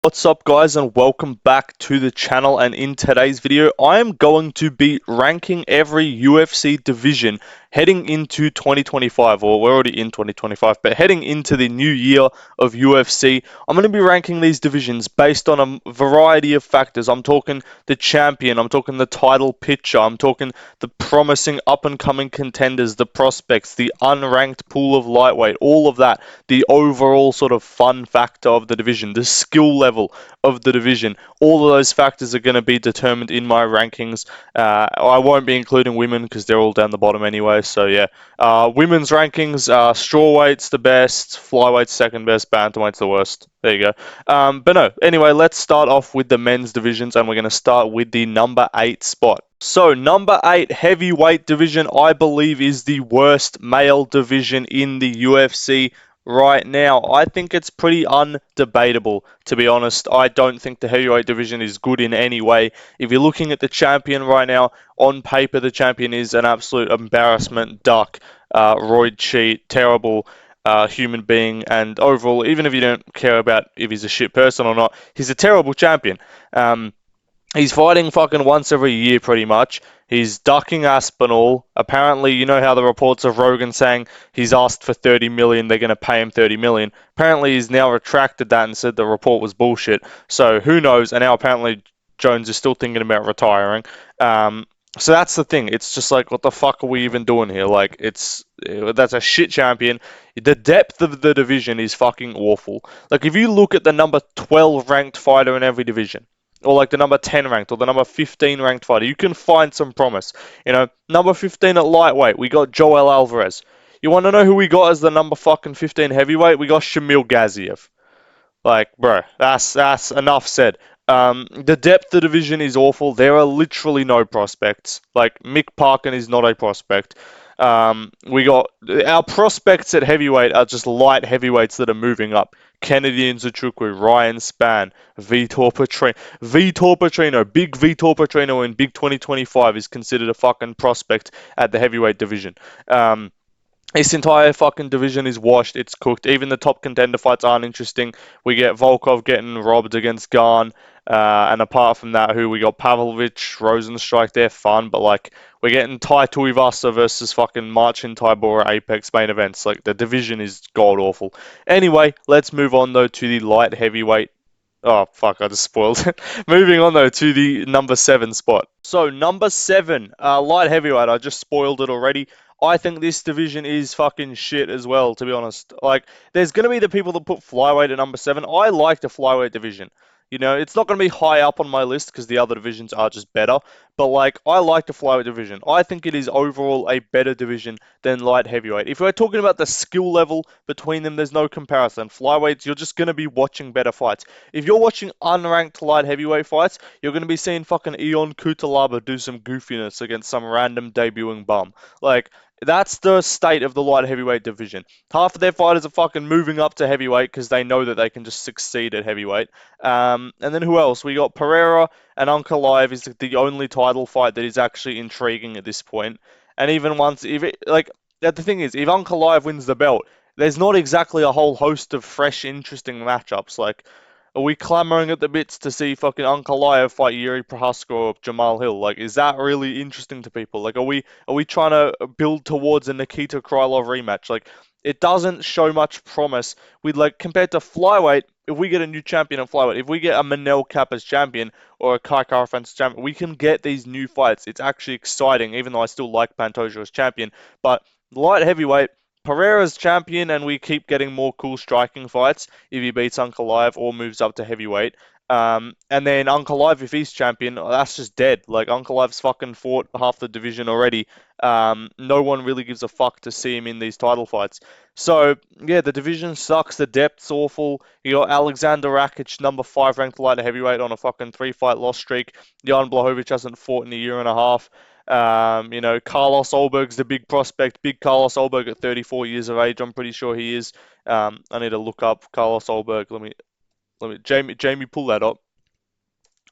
What's up guys, and welcome back to the channel. And in today's video I am going to be ranking every UFC division heading into 2025, or we're already in 2025, but heading into the new year of UFC. I'm going to be ranking these divisions based on a variety of factors. I'm talking the champion, I'm talking the title picture, I'm talking the promising up and coming contenders, the prospects, the unranked pool of lightweight, all of that, the overall sort of fun factor of the division, the skill level of the division. All of those factors are going to be determined in my rankings. I won't be including women because they're all down the bottom anyway. So yeah, women's rankings: strawweight's the best, flyweight's second best, bantamweight's the worst. There you go. But no, anyway, let's start off with the men's divisions, and we're going to start with the number 8 spot. So, number 8 heavyweight division, I believe, is the worst male division in the UFC right now. I think it's pretty undebatable, to be honest. I don't think the heavyweight division is good in any way. If you're looking at the champion right now, on paper, the champion is an absolute embarrassment, duck, roid cheat, terrible human being, and overall, even if you don't care about if he's a shit person or not, he's a terrible champion. He's fighting fucking once every year, pretty much. He's ducking Aspinall. Apparently, you know how the reports of Rogan saying he's asked for 30 million, they're going to pay him 30 million. Apparently, he's now retracted that and said the report was bullshit. So who knows? And now apparently Jones is still thinking about retiring. So that's the thing. It's just like, what the fuck are we even doing here? Like, that's a shit champion. The depth of the division is fucking awful. Like, if you look at the number 12 ranked fighter in every division, or like the number 10 ranked or the number 15 ranked fighter, you can find some promise. Number 15 at lightweight, we got Joel Alvarez. You want to know who we got as the number fucking 15 heavyweight? We got Shamil Gaziev. Like, bro, that's enough said. The depth of the division is awful. There are literally no prospects. Like, Mick Parkin is not a prospect. We got our prospects at heavyweight are just light heavyweights that are moving up. Kennedy Nzechukwu, Ryan Spann, Vitor Petrino. Vitor Petrino, big Vitor Petrino in Big 2025 is considered a fucking prospect at the heavyweight division. This entire fucking division is washed. It's cooked. Even the top contender fights aren't interesting. We get Volkov getting robbed against Garn. And apart from that, who we got? Pavlovich, Rosenstrike, they're fun. But, like, we're getting Tai Tuivasa versus fucking Marcin Tybura Apex main events. Like, the division is god-awful. Anyway, let's move on, though, to the light heavyweight. Oh, fuck, I just spoiled it. Moving on, though, to the number 7 spot. So, number 7, light heavyweight. I just spoiled it already. I think this division is fucking shit as well, to be honest. Like, there's going to be the people that put flyweight at number 7. I like the flyweight division. It's not going to be high up on my list because the other divisions are just better. But, like, I like the flyweight division. I think it is overall a better division than light heavyweight. If we're talking about the skill level between them, there's no comparison. Flyweights, you're just going to be watching better fights. If you're watching unranked light heavyweight fights, you're going to be seeing fucking Ion Kutalaba do some goofiness against some random debuting bum. Like, that's the state of the light heavyweight division. Half of their fighters are fucking moving up to heavyweight because they know that they can just succeed at heavyweight. And then who else? We got Pereira and Ankalaev is the only title fight that is actually intriguing at this point. And even once, if it, like, the thing is, if Ankalaev wins the belt, there's not exactly a whole host of fresh, interesting matchups. Like, are we clamoring at the bits to see fucking Ankalaev fight Yuri Prohaska or Jamal Hill? Like, is that really interesting to people? Like, are we trying to build towards a Nikita Krylov rematch? Like, it doesn't show much promise. With, like, compared to flyweight, if we get a new champion in flyweight, if we get a Manel Kape as champion or a Kai Kara-France champion, we can get these new fights. It's actually exciting, even though I still like Pantoja as champion. But light heavyweight, Pereira's champion, and we keep getting more cool striking fights if he beats Ankalaev or moves up to heavyweight. And then Ankalaev, if he's champion, that's just dead. Like, Ankalaev's fucking fought half the division already. No one really gives a fuck to see him in these title fights. So, yeah, the division sucks. The depth's awful. You got Alexander Rakic, number 5 ranked light heavyweight on a fucking 3-fight loss streak. Jan Blachowicz hasn't fought in a year and a half. Carlos Olberg's the big prospect. Big Carlos Olberg at 34 years of age. I'm pretty sure he is. I need to look up Carlos Olberg. Jamie, pull that up.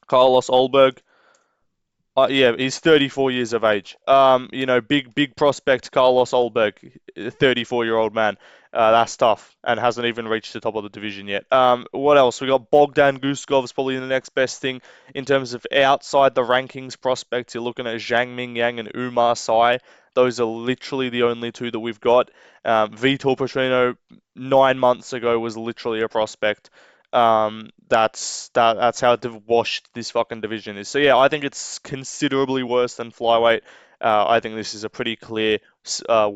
Carlos Olberg. Yeah, he's 34 years of age. Big prospect Carlos Olberg, 34-year-old man. That's tough and hasn't even reached the top of the division yet. What else? We got Bogdan Guskov's probably the next best thing in terms of outside the rankings prospects. You're looking at Zhang Mingyang and Umar Sai. Those are literally the only two that we've got. Vitor Petrino 9 months ago was literally a prospect. That's how washed this fucking division is. So yeah, I think it's considerably worse than flyweight. I think this is a pretty clear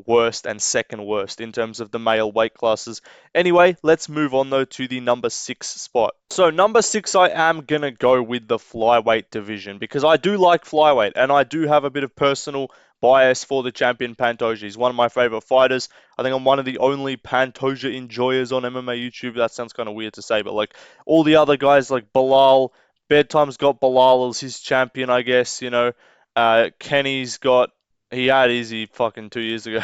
worst and second worst in terms of the male weight classes. Anyway, let's move on though to the number six spot. So number six, I am gonna go with the flyweight division because I do like flyweight and I do have a bit of personal bias for the champion Pantoja. He's one of my favorite fighters. I think I'm one of the only Pantoja enjoyers on MMA YouTube. That sounds kind of weird to say, but like all the other guys like Bilal, Bedtime's got Bilal as his champion, I guess, you know. Kenny's got he had Izzy fucking 2 years ago.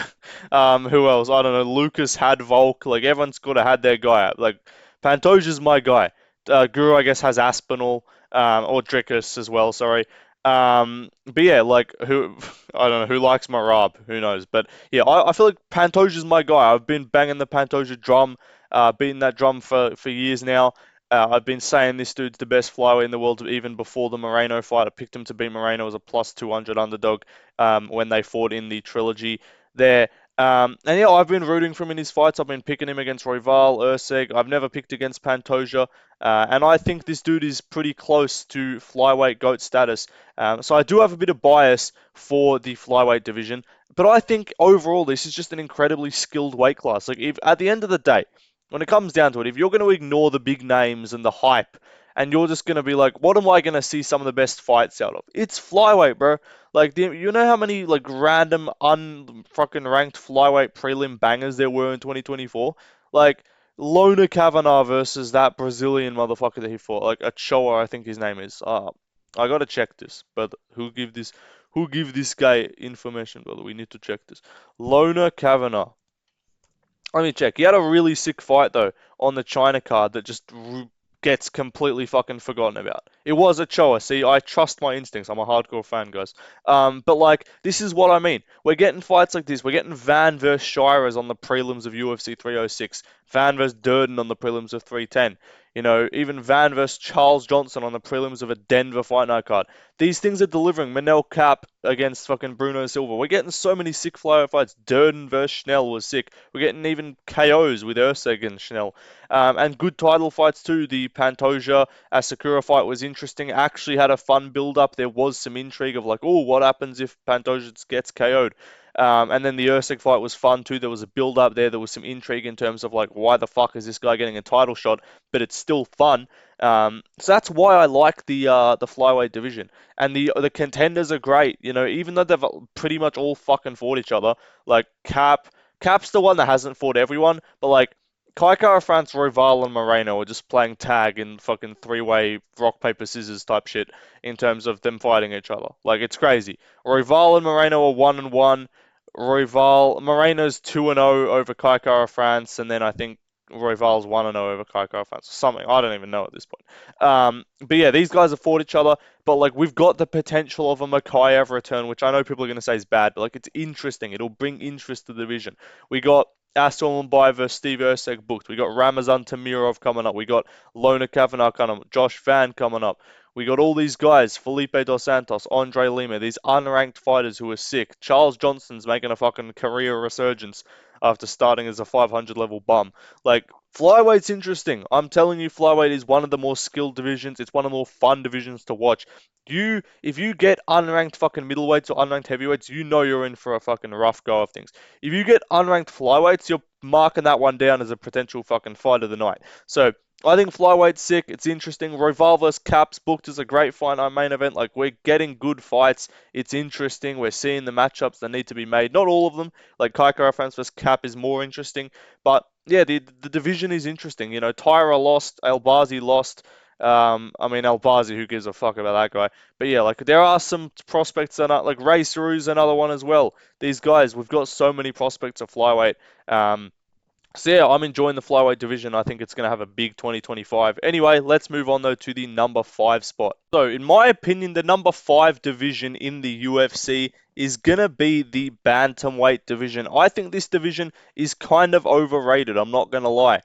Who else? I don't know. Lucas had Volk. Like everyone's got to had their guy. Like Pantoja's my guy. Guru, I guess, has Aspinall, or Drickus as well. Sorry. But yeah, like who I don't know who likes Marab, who knows? But yeah, I feel like Pantoja's my guy. I've been banging the Pantoja drum, beating that drum for years now. I've been saying this dude's the best flyweight in the world even before the Moreno fight. I picked him to beat Moreno as a plus 200 underdog when they fought in the trilogy there. And yeah, I've been rooting for him in his fights. I've been picking him against Royval, Urseg. I've never picked against Pantoja. And I think this dude is pretty close to flyweight GOAT status. So I do have a bit of bias for the flyweight division. But I think overall this is just an incredibly skilled weight class. Like if at the end of the day, when it comes down to it, if you're going to ignore the big names and the hype, and you're just going to be like, what am I going to see some of the best fights out of? It's flyweight, bro. Like, you know how many like random unfucking ranked flyweight prelim bangers there were in 2024? Like Lona Kavanagh versus that Brazilian motherfucker that he fought, like Ochoa, I think his name is. I gotta check this, but who give this guy information, brother? We need to check this. Lona Kavanagh. Let me check. He had a really sick fight though on the China card that just gets completely fucking forgotten about. It was a Choa. See, I trust my instincts. I'm a hardcore fan, guys. But like, this is what I mean. We're getting fights like this. We're getting Van versus Shiras on the prelims of UFC 306. Van versus Durden on the prelims of 310. You know, even Van versus Charles Johnson on the prelims of a Denver Fight Night card. These things are delivering. Manel Cap against fucking Bruno Silva. We're getting so many sick flyweight fights. Durden versus Schnell was sick. We're getting even KOs with Urseg and Schnell. And good title fights too. The Pantoja Asakura fight was interesting. Actually had a fun build up. There was some intrigue of like, oh, what happens if Pantoja gets KO'd? And then the Ursig fight was fun too. There was a build up there. There was some intrigue in terms of like, why the fuck is this guy getting a title shot? But it's still fun. So that's why I like the flyweight division. And the contenders are great. You know, even though they've pretty much all fucking fought each other. Like Cap's the one that hasn't fought everyone, but like Kai Kara France, Royval, and Moreno are just playing tag in fucking three-way rock paper scissors type shit in terms of them fighting each other. Like it's crazy. Royval and Moreno are 1-1. Royval Moreno's 2-0 over Kai Kara France, and then I think Royval's 1-0 over Kai Kara France. Something I don't even know at this point. But yeah, these guys have fought each other, but like we've got the potential of a Makayev return, which I know people are going to say is bad, but like it's interesting. It'll bring interest to the division. We got Astor Mumbai versus Steve Erceg booked. We got Ramazan Tamirov coming up. We got Lona Kavanagh coming up. Josh Van coming up. We got all these guys, Felipe Dos Santos, Andre Lima, these unranked fighters who are sick. Charles Johnson's making a fucking career resurgence after starting as a 500 level bum. Like, Flyweight's interesting. I'm telling you, Flyweight is one of the more skilled divisions. It's one of the more fun divisions to watch. If you get unranked fucking middleweights or unranked heavyweights, you know you're in for a fucking rough go of things. If you get unranked flyweights, you're marking that one down as a potential fucking fight of the night. So I think flyweight's sick. It's interesting. Royval vs Caps booked as a great fight on main event. Like we're getting good fights. It's interesting. We're seeing the matchups that need to be made. Not all of them. Like Kai Kara France vs Cap is more interesting, but yeah, the division is interesting. You know, Tyra lost, Albazi lost. I mean, Albazi, who gives a fuck about that guy? But yeah, like there are some prospects that are like Ray Saru's another one as well. These guys, we've got so many prospects of flyweight. So yeah, I'm enjoying the flyweight division. I think it's going to have a big 2025. Anyway, let's move on though to the number 5 spot. So in my opinion, the number 5 division in the UFC is going to be the Bantamweight division. I think this division is kind of overrated. I'm not going to lie.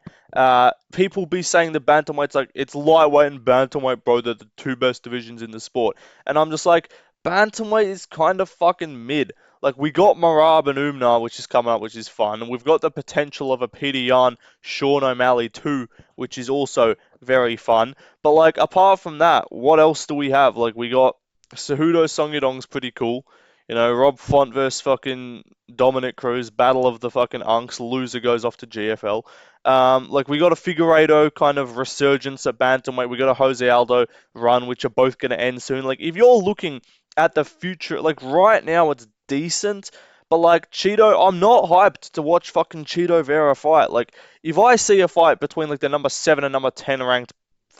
People be saying the Bantamweight's like, it's lightweight and Bantamweight, bro. They're the two best divisions in the sport. And I'm just like, Bantamweight is kind of fucking mid. Like, we got Marab and Umnar, which is coming up, which is fun. And we've got the potential of a Peter Yan, Sean O'Malley too, which is also very fun. But, like, apart from that, what else do we have? Like, we got Cejudo Song pretty cool. You know, Rob Font versus fucking Dominic Cruz, battle of the fucking unks, loser goes off to GFL. Like, we got a Figueiredo kind of resurgence at bantamweight. We got a Jose Aldo run, which are both going to end soon. Like, if you're looking at the future, like right now, it's decent. But like Cheeto, I'm not hyped to watch fucking Cheeto Vera fight. Like if I see a fight between like the number 7 and number 10 ranked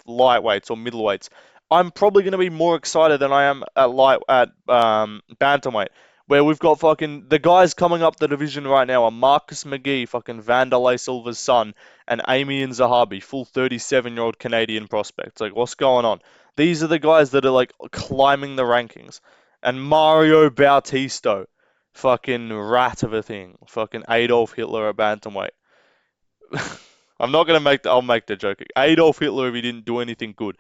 lightweights or middleweights, I'm probably going to be more excited than I am at bantamweight, where we've got fucking the guys coming up the division right now are Marcus McGee, fucking Vanderlei Silva's son, and Amian Zahabi, full 37-year-old Canadian prospects. Like what's going on? These are the guys that are like climbing the rankings. And Mario Bautista, fucking rat of a thing, fucking Adolf Hitler at bantamweight. I'm not gonna make the. I'll make the joke. Adolf Hitler, if he didn't do anything good,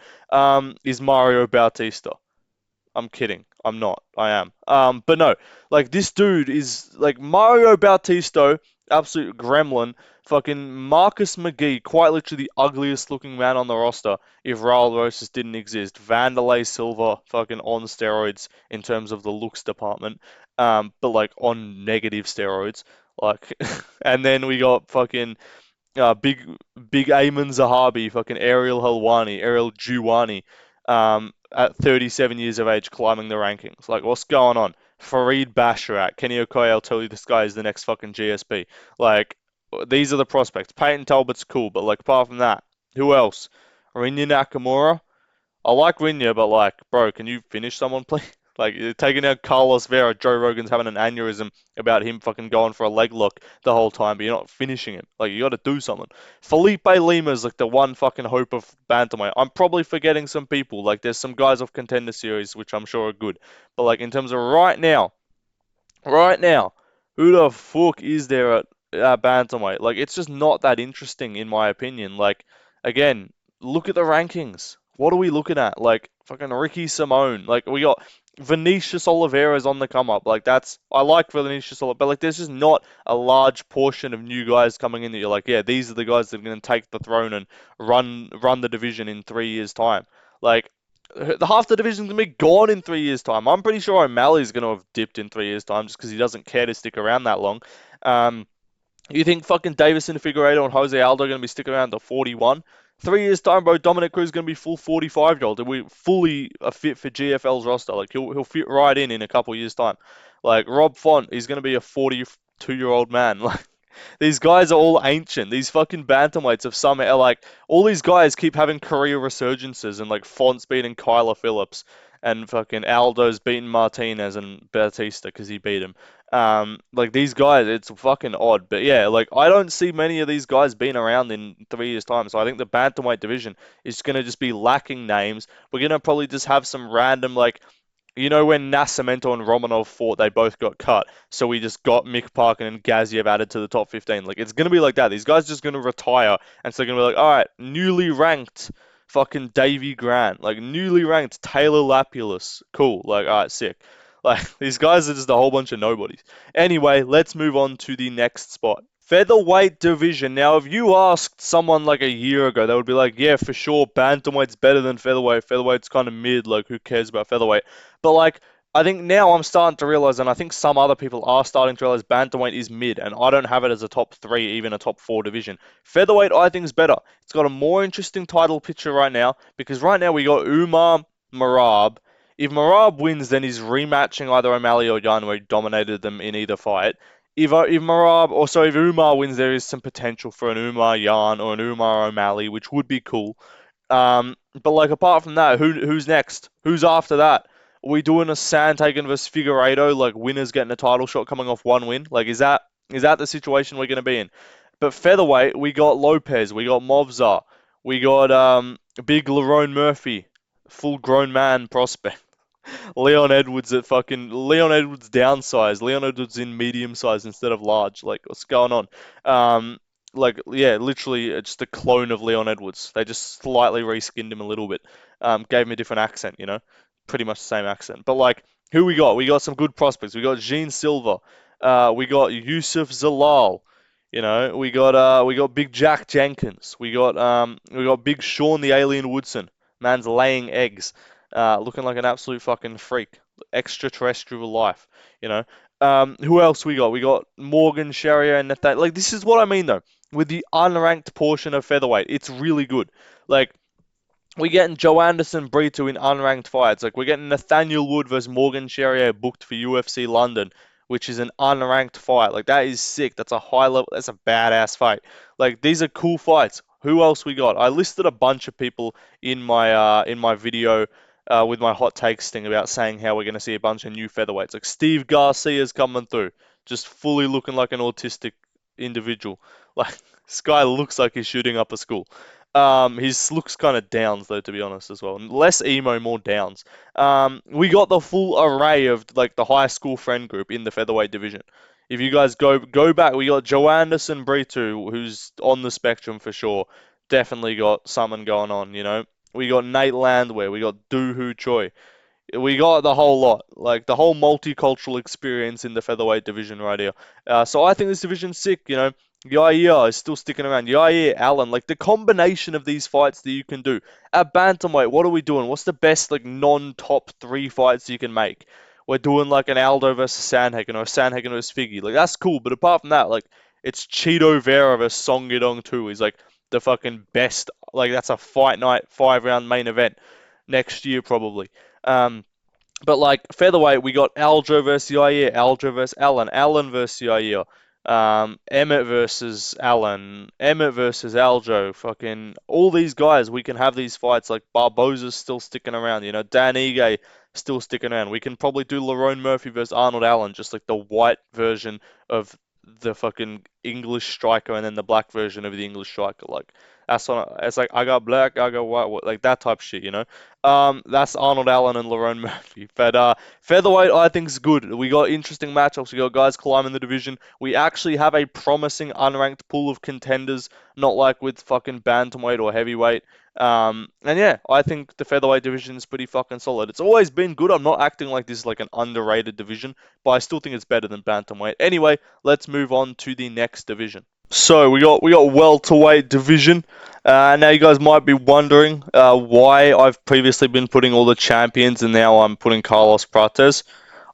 is Mario Bautista. I'm kidding. I'm not. I am. But no, like this dude is like Mario Bautista, absolute gremlin. Fucking Marcus McGee, quite literally the ugliest looking man on the roster if Raul Rosas didn't exist. Vanderlei Silva, fucking on steroids in terms of the looks department. But like on negative steroids. Like, and then we got fucking big big Ayman Zahabi, fucking Ariel Juwani, at 37 years of age, climbing the rankings. Like, what's going on? Fareed Basharat, Kenny Okoye, I'll tell you this guy is the next fucking GSP. Like, these are the prospects. Peyton Talbot's cool, but like apart from that, who else? Rinya Nakamura. I like Rinya, but like, bro, can you finish someone, please? Like, you're taking out Carlos Vera, Joe Rogan's having an aneurysm about him fucking going for a leg lock the whole time, but you're not finishing him. Like, you got to do something. Felipe Lima's like the one fucking hope of bantamweight. I'm probably forgetting some people. Like, there's some guys off Contender Series which I'm sure are good, but like in terms of right now, who the fuck is there at bantamweight? Like, it's just not that interesting in my opinion. Like, again, look at the rankings. What are we looking at? Like, fucking Ricky Simone. Like, we got Vinicius Oliveira's on the come up. Like, I like Vinicius Oliveira, but like, there's just not a large portion of new guys coming in that you're like, yeah, these are the guys that are going to take the throne and run the division in 3 years' time. Like, the half the division's gonna be gone in 3 years' time. I'm pretty sure O'Malley's gonna have dipped in 3 years' time just because he doesn't care to stick around that long. Um, you think fucking Davison Figueiredo and Jose Aldo are gonna be sticking around to 41? 3 years' time, bro. Dominic Cruz is gonna be full 45-year-old, and we fully a fit for GFL's roster. Like he'll fit right in a couple years' time. Like Rob Font, he's gonna be a 42-year-old man. Like these guys are all ancient. These fucking bantamweights have some like all these guys keep having career resurgences and like Font's beating Kyler Phillips and fucking Aldo's beating Martinez and Batista because he beat him. Like these guys, it's fucking odd. But yeah, like I don't see many of these guys being around in 3 years' time. So I think the bantamweight division is gonna just be lacking names. We're gonna probably just have some random like when Nascimento and Romanov fought, they both got cut. So we just got Mick Parkin and Gaziev added to the top 15. Like, it's going to be like that. These guys are just going to retire. And so they're going to be like, all right, newly ranked fucking Davy Grant. Like, newly ranked Taylor Lapulus. Cool. Like, all right, sick. Like, these guys are just a whole bunch of nobodies. Anyway, let's move on to the next spot. Featherweight division. Now, if you asked someone like a year ago, they would be like, yeah, for sure, bantamweight's better than featherweight. Featherweight's kind of mid. Like, who cares about featherweight? But like, I think now I'm starting to realize, and I think some other people are starting to realize, bantamweight is mid, and I don't have it as a top three, even a top four division. Featherweight, I think, is better. It's got a more interesting title picture right now because right now we got Umar Marab. If Marab wins, then he's rematching either O'Malley or Yan, where he dominated them in either fight. If Umar wins, there is some potential for an Umar Yan or an Umar O'Malley, which would be cool. But like apart from that, who's next? Who's after that? Are we doing a Sandhagen versus Figueiredo, like winners getting a title shot coming off one win? Like is that the situation we're gonna be in? But featherweight, we got Lopez, we got Movzar, we got big Lerone Murphy, full grown man prospect. Leon Edwards downsized. Leon Edwards in medium size instead of large. Like, what's going on? Um, yeah, literally just a clone of Leon Edwards. They just slightly reskinned him a little bit. Gave him a different accent, pretty much the same accent. But like, who we got? We got some good prospects. We got Gene Silva. We got Yusuf Zalal. We got Big Jack Jenkins. We got Big Sean the Alien Woodson. Man's laying eggs. Looking like an absolute fucking freak, extraterrestrial life, you know. Who else we got? We got Morgan, Sherrier, and Nathan. Like, this is what I mean though. With the unranked portion of featherweight, it's really good. Like, we're getting Joe Anderson Brito in unranked fights. Like, we're getting Nathaniel Wood versus Morgan Sherrier booked for UFC London, which is an unranked fight. Like, that is sick. That's a high level. That's a badass fight. Like, these are cool fights. Who else we got? I listed a bunch of people in my video with my hot takes thing about saying how we're going to see a bunch of new featherweights. Like, Steve Garcia's coming through, just fully looking like an autistic individual. Like, this guy looks like he's shooting up a school. His looks kind of downs though, to be honest, as well. Less emo, more downs. We got the full array of like the high school friend group in the featherweight division. If you guys go back, we got Joe Anderson Brito, who's on the spectrum for sure. Definitely got something going on. We got Nate Landwehr, we got Doohoo Choi. We got the whole lot, like the whole multicultural experience in the featherweight division right here. So I think this division's sick. Yair is still sticking around. Yair, Allen, like the combination of these fights that you can do. At Bantamweight, what are we doing? What's the best like non-top three fights you can make? We're doing like an Aldo versus Sandhagen or a Sandhagen versus Figgy. Like that's cool, but apart from that, like it's Cheeto Vera versus Song Yadong too. He's like the fucking best. Like that's a fight night, 5 round main event next year probably. But like featherweight, we got Aljo versus Yair, Aljo versus Allen, Allen versus Yair, Emmett versus Allen, Emmett versus Aljo. Fucking all these guys, we can have these fights. Like Barboza's still sticking around, Dan Ige still sticking around. We can probably do Lerone Murphy versus Arnold Allen, just like the white version of the fucking English striker, and then the black version of the English striker. Like that's what it's like. I got black, I got white, like that type of shit. That's Arnold Allen and Lerone Murphy. But featherweight, I think is good. We got interesting matchups. We got guys climbing the division. We actually have a promising unranked pool of contenders, not like with fucking bantamweight or heavyweight. And yeah, I think the featherweight division is pretty fucking solid. It's always been good. I'm not acting like this is like an underrated division, but I still think it's better than bantamweight. Anyway, let's move on to the next division. So we got welterweight division. Now you guys might be wondering why I've previously been putting all the champions and now I'm putting Carlos Prates.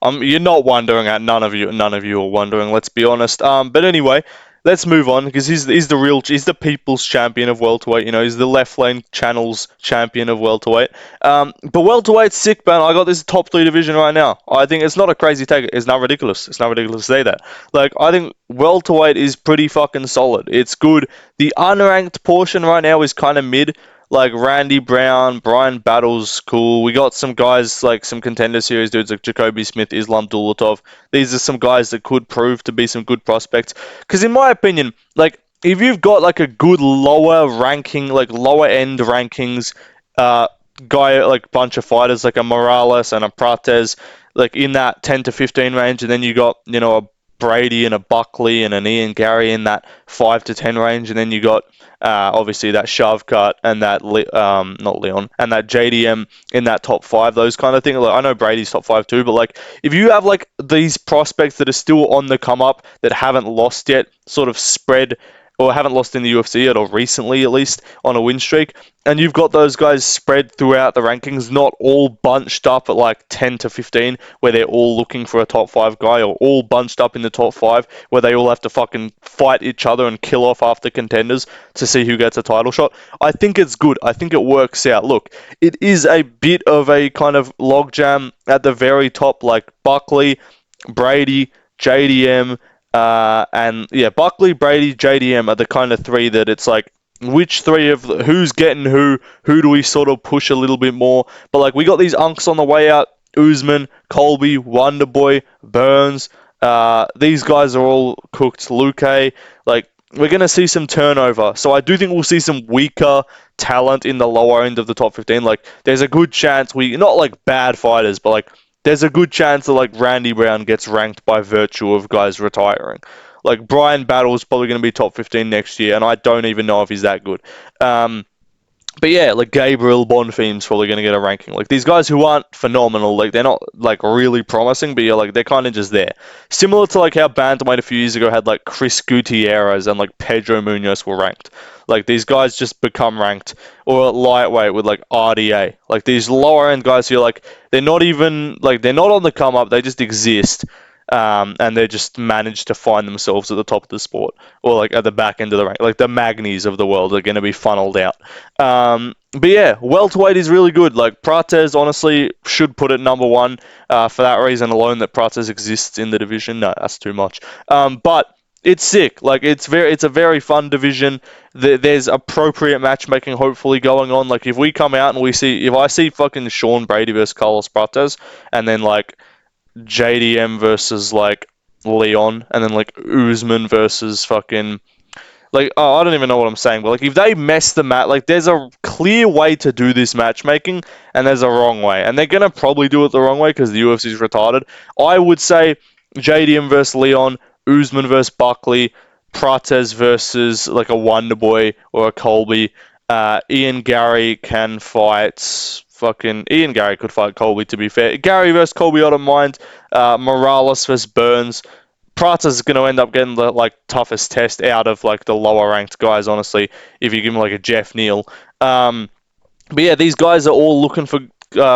You're not wondering at none of you are wondering. Let's be honest. But anyway, let's move on because he's the people's champion of welterweight. He's the left lane channel's champion of welterweight. But welterweight's sick, man. I got this top three division right now. I think it's not a crazy take. It's not ridiculous. It's not ridiculous to say that. Like I think welterweight is pretty fucking solid. It's good. The unranked portion right now is kind of mid. Like Randy Brown, Brian Battles, cool. We got some guys like some contender series dudes like Jacoby Smith, Islam Dulatov. These are some guys that could prove to be some good prospects. Because in my opinion, like if you've got like a good lower ranking, like lower end rankings, guy like bunch of fighters like a Morales and a Prates, like in that 10 to 15 range, and then you got a Brady and a Buckley and an Ian Gary in that 5 to 10 range, and then you got obviously that Shavkat and that not Leon and that JDM in that top 5, those kind of things. Like, I know Brady's top 5 too, but like if you have like these prospects that are still on the come up that haven't lost yet, sort of spread or haven't lost in the UFC yet, or recently at least on a win streak, and you've got those guys spread throughout the rankings, not all bunched up at like 10 to 15 where they're all looking for a top 5 guy, or all bunched up in the top 5 where they all have to fucking fight each other and kill off after contenders to see who gets a title shot. I think it's good. I think it works out. Look, it is a bit of a kind of logjam at the very top, like Buckley, Brady, JDM, and yeah, Buckley, Brady, JDM are the kind of three that it's like, which three of who's getting who do we sort of push a little bit more? But like we got these unks on the way out: Usman, Colby, Wonderboy, Burns. These guys are all cooked. Luque, like we're going to see some turnover. So I do think we'll see some weaker talent in the lower end of the top 15. Like, there's a good chance not like bad fighters, but like, there's a good chance that like Randy Brown gets ranked by virtue of guys retiring. Like, Brian Battle is probably going to be top 15 next year, and I don't even know if he's that good. But yeah, like Gabriel Bonfim's probably going to get a ranking. Like these guys who aren't phenomenal, like they're not like really promising, but like they're kind of just there. Similar to like how Bantamweight a few years ago had like Chris Gutierrez and like Pedro Munoz were ranked. Like these guys just become ranked, or at lightweight with like RDA. Like these lower end guys who like they're not even like they're not on the come up. They just exist. And they just manage to find themselves at the top of the sport, or like at the back end of the rank, like the Magnis of the world are going to be funneled out. But yeah, welterweight is really good. Like Prates, honestly, should put it number one for that reason alone. That Prates exists in the division. No, that's too much. But it's sick. Like it's a very fun division. There's appropriate matchmaking hopefully going on. Like if we come out and if I see fucking Sean Brady versus Carlos Prates, and then like JDM versus like Leon, and then like Usman versus fucking like, oh, I don't even know what I'm saying, but like if they mess the mat, like there's a clear way to do this matchmaking, and there's a wrong way, and they're gonna probably do it the wrong way because the UFC's retarded. I would say JDM versus Leon, Usman versus Buckley, Prates versus like a Wonderboy or a Colby. Ian Gary can fight. Fucking Ian Gary could fight Colby, to be fair. Gary versus Colby, I don't mind. Morales versus Burns. Prates is going to end up getting the like toughest test out of like the lower ranked guys, honestly, if you give him like a Jeff Neal. But yeah, these guys are all looking for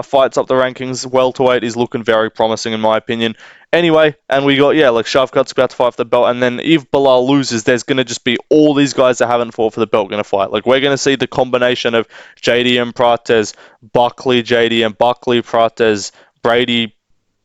fights up the rankings. Welterweight is looking very promising in my opinion. Anyway, and we got, yeah, like Shavkat's about to fight for the belt, and then if Bilal loses, there's going to just be all these guys that haven't fought for the belt going to fight. Like, we're going to see the combination of JDM Prates, Buckley JDM, Buckley Prates, Brady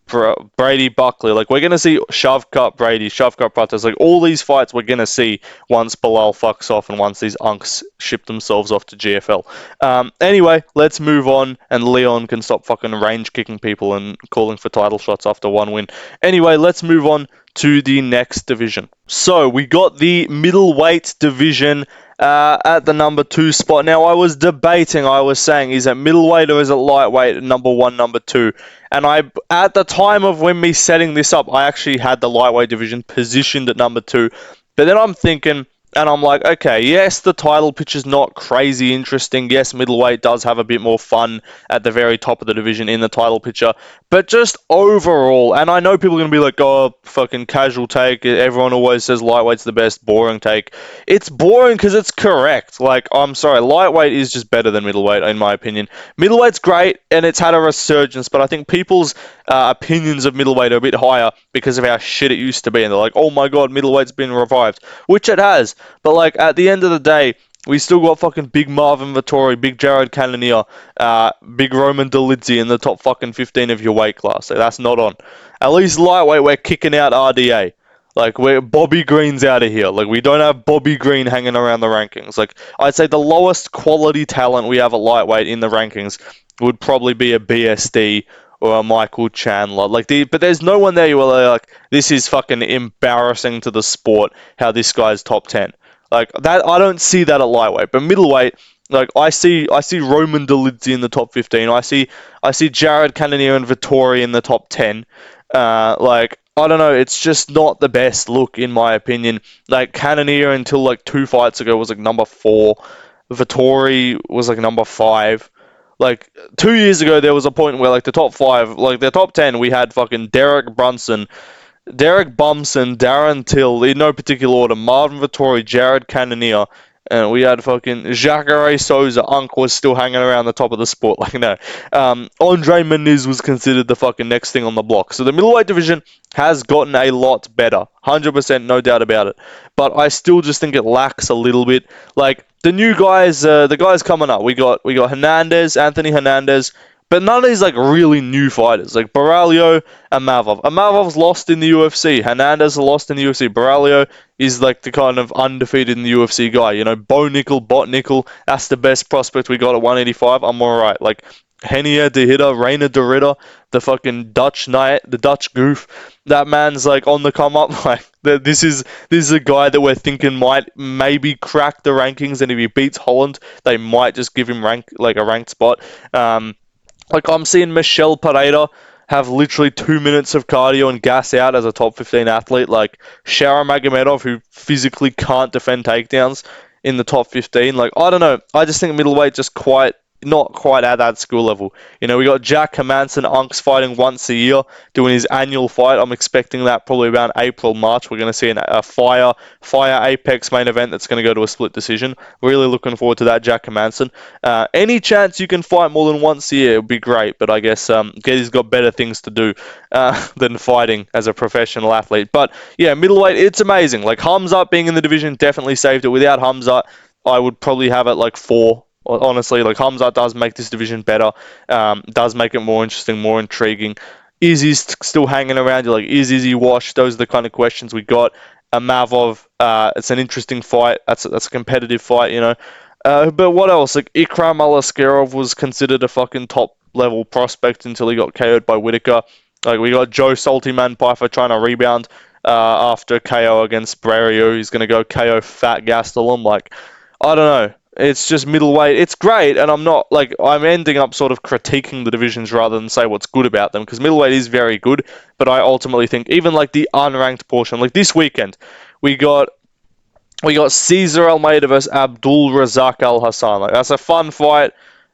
Buckley. Like, we're going to see Shavkat Brady, Shavkat Prates. Like, all these fights we're going to see once Bilal fucks off and once these unks ship themselves off to GFL. Anyway, let's move on, and Leon can stop fucking range kicking people and calling for title shots after one win. Anyway, let's move on to the next division. So, we got the middleweight division at the number 2 spot. Now, I was debating, I was saying, is it middleweight or is it lightweight, number 1, number 2? And at the time of when me setting this up, I actually had the lightweight division positioned at number 2. But then I'm thinking, and I'm like, okay, yes, the title pitch is not crazy interesting. Yes, middleweight does have a bit more fun at the very top of the division in the title picture. But just overall, and I know people are going to be like, oh, fucking casual take. Everyone always says lightweight's the best, boring take. It's boring because it's correct. Like, I'm sorry, lightweight is just better than middleweight, in my opinion. Middleweight's great, and it's had a resurgence, but I think people's opinions of middleweight are a bit higher because of how shit it used to be. And they're like, oh my god, middleweight's been revived, which it has. But like at the end of the day, we still got fucking big Marvin Vittori, big Jared Cannonier, big Roman Dolidze in the top fucking 15 of your weight class. So that's not on. At least lightweight, we're kicking out RDA. Like, we're Bobby Green's out of here. Like, we don't have Bobby Green hanging around the rankings. Like, I'd say the lowest quality talent we have at lightweight in the rankings would probably be a BSD or a Michael Chandler. But there's no one there where they're like, this is fucking embarrassing to the sport how this guy's top 10. Like that, I don't see that at lightweight. But middleweight, like I see Roman Dolidze in the top 15. I see Jared Cannonier and Vittori in the top 10. Like, I don't know, it's just not the best look in my opinion. Like, Cannonier until like 2 fights ago was like number 4. Vittori was like number 5. Like 2 years ago, there was a point where like the top 5, like the top 10, we had fucking Derek Brunson, Derek Bumson, Darren Till, in no particular order, Marvin Vittori, Jared Cannonier, and we had fucking Jacare Souza. Unk was still hanging around the top of the sport. Like, no. Andre Muniz was considered the fucking next thing on the block. So the middleweight division has gotten a lot better. 100%, no doubt about it. But I still just think it lacks a little bit. Like, the new guys, the guys coming up, we got Hernandez, Anthony Hernandez, but none of these like really new fighters, like Baralho and Mavov. Mavov's lost in the UFC. Hernandez lost in the UFC. Baralho is like the kind of undefeated in the UFC guy. You know, Bo Nickel, Bot Nickel. That's the best prospect we got at 185. I'm alright. Like, Henia de Hitter, Reina de Ritter, the fucking Dutch knight, the Dutch goof. That man's like on the come up. Like this is a guy that we're thinking might maybe crack the rankings, and if he beats Holland, they might just give him a ranked spot. Like I'm seeing Michelle Pereira have literally 2 minutes of cardio and gas out as a top 15 athlete. Like Shara Magomedov, who physically can't defend takedowns in the top 15. Like I don't know. I just think middleweight just quite not quite at that skill level. We got Jack Hermanson Unks fighting once a year, doing his annual fight. I'm expecting that probably around April, March. We're going to see a Fire Apex main event that's going to go to a split decision. Really looking forward to that, Jack Hermanson. Any chance you can fight more than once a year would be great, but I guess Getty's got better things to do than fighting as a professional athlete. But yeah, middleweight, it's amazing. Like Hamza being in the division definitely saved it. Without Hamza, I would probably have it like 4. Honestly, like Hamza does make this division better, does make it more interesting, more intriguing. Is he still hanging around? You're like, is Izzy washed? Those are the kind of questions we got. Mavov, it's an interesting fight. That's a competitive fight. But what else? Like Ikram Alaskarov was considered a fucking top level prospect until he got KO'd by Whitaker. Like we got Joe Salty Man Piper trying to rebound after KO against Brario. He's gonna go KO Fat Gastelum. Like I don't know. It's just middleweight. It's great, and I'm ending up sort of critiquing the divisions rather than say what's good about them because middleweight is very good. But I ultimately think even like the unranked portion, like this weekend, we got Cesar Almeida versus Abdul Razak Al Hassan. Like that's a fun fight.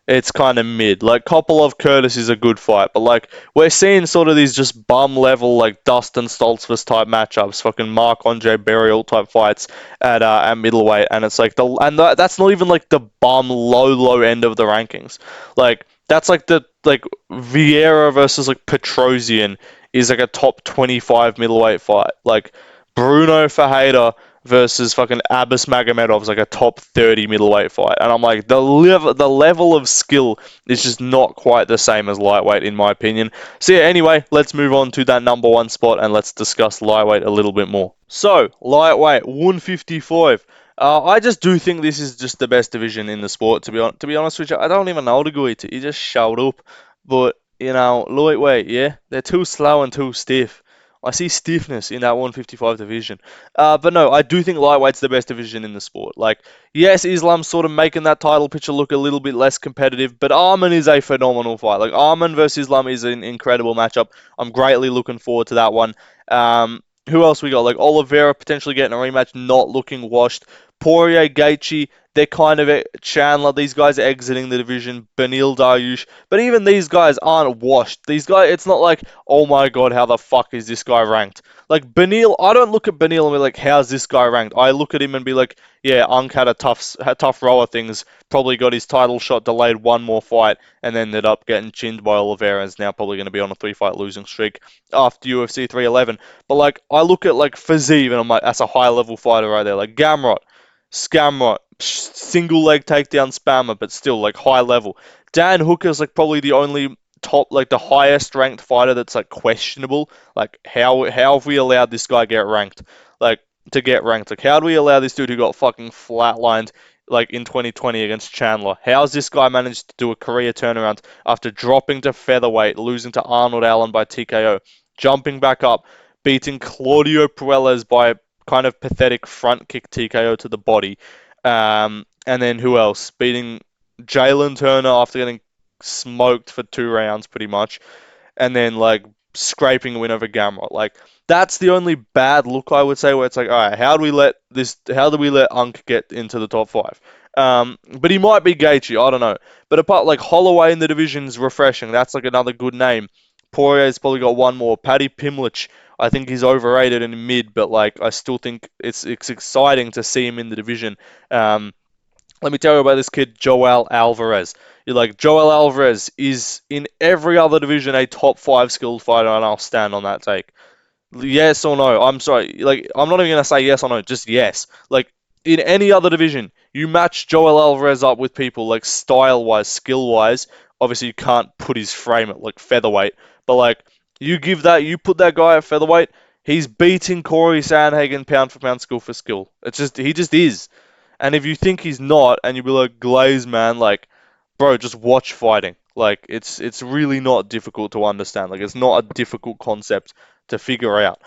It's kind of mid. Like Kopolov Curtis is a good fight, but like we're seeing sort of these just bum level like Dustin Stoltzfus type matchups, fucking Mark Andre Burial type fights at middleweight, and it's like that's not even like the bum low end of the rankings. Like that's like the like Vieira versus like Petrosian is like a top 25 middleweight fight. Like Bruno Ferreira versus fucking Abbas Magomedov is like a top 30 middleweight fight. And I'm like, the level of skill is just not quite the same as lightweight, in my opinion. So yeah, anyway, let's move on to that number 1 spot and let's discuss lightweight a little bit more. So, lightweight, 155. I just do think this is just the best division in the sport, to be honest with you. I don't even know to go to. He just showed up. But, lightweight, yeah, they're too slow and too stiff. I see stiffness in that 155 division. But no, I do think lightweight's the best division in the sport. Like, yes, Islam's sort of making that title picture look a little bit less competitive, but Arman is a phenomenal fight. Like, Arman versus Islam is an incredible matchup. I'm greatly looking forward to that one. Who else we got? Like, Oliveira potentially getting a rematch, not looking washed. Poirier, Gaethje, they're kind of Chandler. These guys are exiting the division. Benil Dariush. But even these guys aren't washed. These guys, it's not like, oh my god, how the fuck is this guy ranked? Like Benil, I don't look at Benil and be like, how's this guy ranked? I look at him and be like, yeah, Unk had a tough row of things. Probably got his title shot delayed one more fight and ended up getting chinned by Oliveira and is now probably going to be on a 3-fight losing streak after UFC 311. But like, I look at like Fazeev and I'm like, that's a high level fighter right there. Like Gamrot, Scamrot, single leg takedown spammer, but still like high level. Dan Hooker's like probably the only top, like the highest ranked fighter that's like questionable. Like how have we allowed this guy get ranked? Like to get ranked? Like how do we allow this dude who got fucking flatlined like in 2020 against Chandler? How's this guy managed to do a career turnaround after dropping to featherweight, losing to Arnold Allen by TKO, jumping back up, beating Claudio Puelles by kind of pathetic front kick TKO to the body. And then who else? Beating Jalen Turner after getting smoked for 2 rounds pretty much. And then like scraping a win over Gamrot. Like that's the only bad look I would say where it's like, all right, how do we let Unk get into the top 5? But he might be Gaethje, I don't know. But apart like Holloway in the division's refreshing. That's like another good name. Poirier's probably got one more. Paddy Pimlich, I think he's overrated in mid, but like I still think it's exciting to see him in the division. Let me tell you about this kid, Joel Alvarez. You're like, Joel Alvarez is in every other division a top 5 skilled fighter, and I'll stand on that take. Yes or no? I'm sorry. Like, I'm not even going to say yes or no, just yes. Like, in any other division, you match Joel Alvarez up with people, like, style-wise, skill-wise. Obviously, you can't put his frame at, like, featherweight. But, like, you put that guy at featherweight, he's beating Corey Sandhagen pound for pound, skill for skill. He just is. And if you think he's not, and you be like, Glaze, man, like, bro, just watch fighting. Like it's really not difficult to understand. Like it's not a difficult concept to figure out.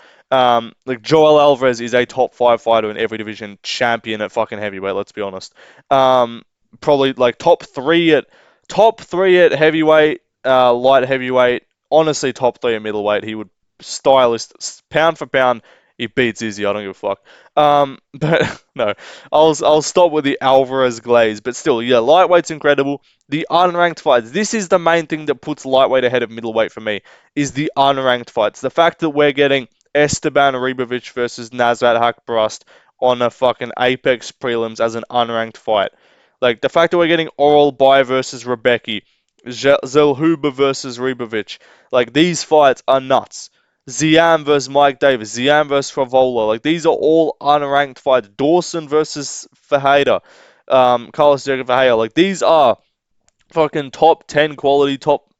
Like Joel Alvarez is a top five fighter in every division, champion at fucking heavyweight. Let's be honest. Um, Probably like top three at heavyweight, light heavyweight. Honestly, top three at middleweight. He would pound for pound. He beats Izzy. I don't give a fuck. But no, I'll stop with the Alvarez glaze. But still, yeah, lightweight's incredible. The unranked fights. This is the main thing that puts lightweight ahead of middleweight for me. Is the unranked fights. The fact that we're getting Esteban Ribovic versus Nazat Haqparast on a fucking Apex prelims as an unranked fight. Like the fact that we're getting Oral Bay versus Rebecki, Zelhuba versus Ribovic. Like these fights are nuts. Ziam versus Mike Davis, Ziam versus Favola. Like these are all unranked fights. Dawson versus Fajeda, Carlos Diego Fajeda. Like these are fucking top 10 quality,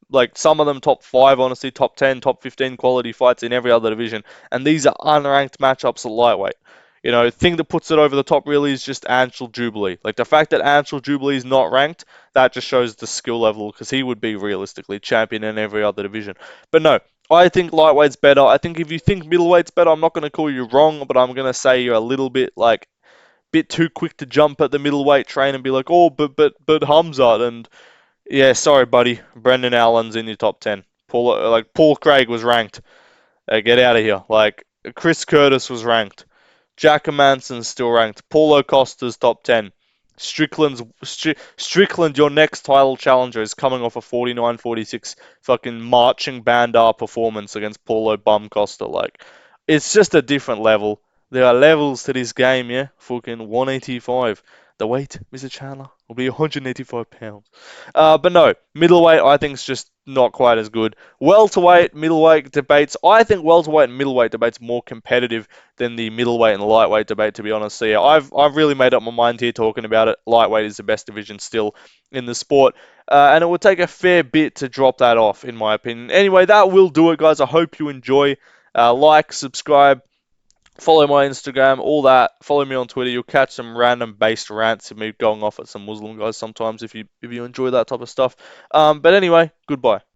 like some of them top 5, honestly, top 10, top 15 quality fights in every other division. And these are unranked matchups at lightweight. You know, the thing that puts it over the top really is just Anshul Jubilee. Like the fact that Anshul Jubilee is not ranked, that just shows the skill level because he would be realistically champion in every other division. But no, I think lightweight's better. I think if you think middleweight's better, I'm not going to call you wrong, but I'm going to say you're a little bit too quick to jump at the middleweight train and be like, oh, but Hamzat and yeah, sorry, buddy. Brendan Allen's in your top 10. Paul Craig was ranked. Get out of here. Like, Chris Curtis was ranked. Jack Manson's still ranked. Paulo Costa's top 10. Strickland, your next title challenger, is coming off a 49-46 fucking marching bandar performance against Paulo Bum Costa. Like, it's just a different level. There are levels to this game, yeah? Fucking 185. The weight, Mr. Chandler, will be 185 pounds. But no, middleweight I think is just not quite as good. Welterweight, middleweight debates. I think welterweight and middleweight debates more competitive than the middleweight and lightweight debate, to be honest. So yeah, I've really made up my mind here talking about it. Lightweight is the best division still in the sport. And it would take a fair bit to drop that off, in my opinion. Anyway, that will do it, guys. I hope you enjoy. Like, subscribe, follow my Instagram, all that. Follow me on Twitter. You'll catch some random based rants of me going off at some Muslim guys sometimes if you enjoy that type of stuff. But anyway, goodbye.